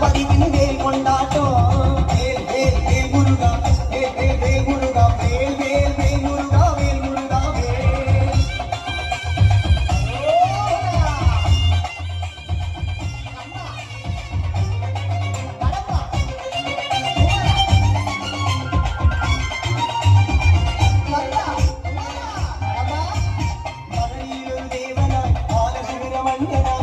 பதிவின் வேல் கொண்டாட்டம் வேல் வேல் வேல் முருகா வேல் வேல் வேல் முருகா வேல் வேல் வேல் முருகா வேல் முருகா வேல் மகளிர் தேவனாய் ஆலசுரமன்னனாய்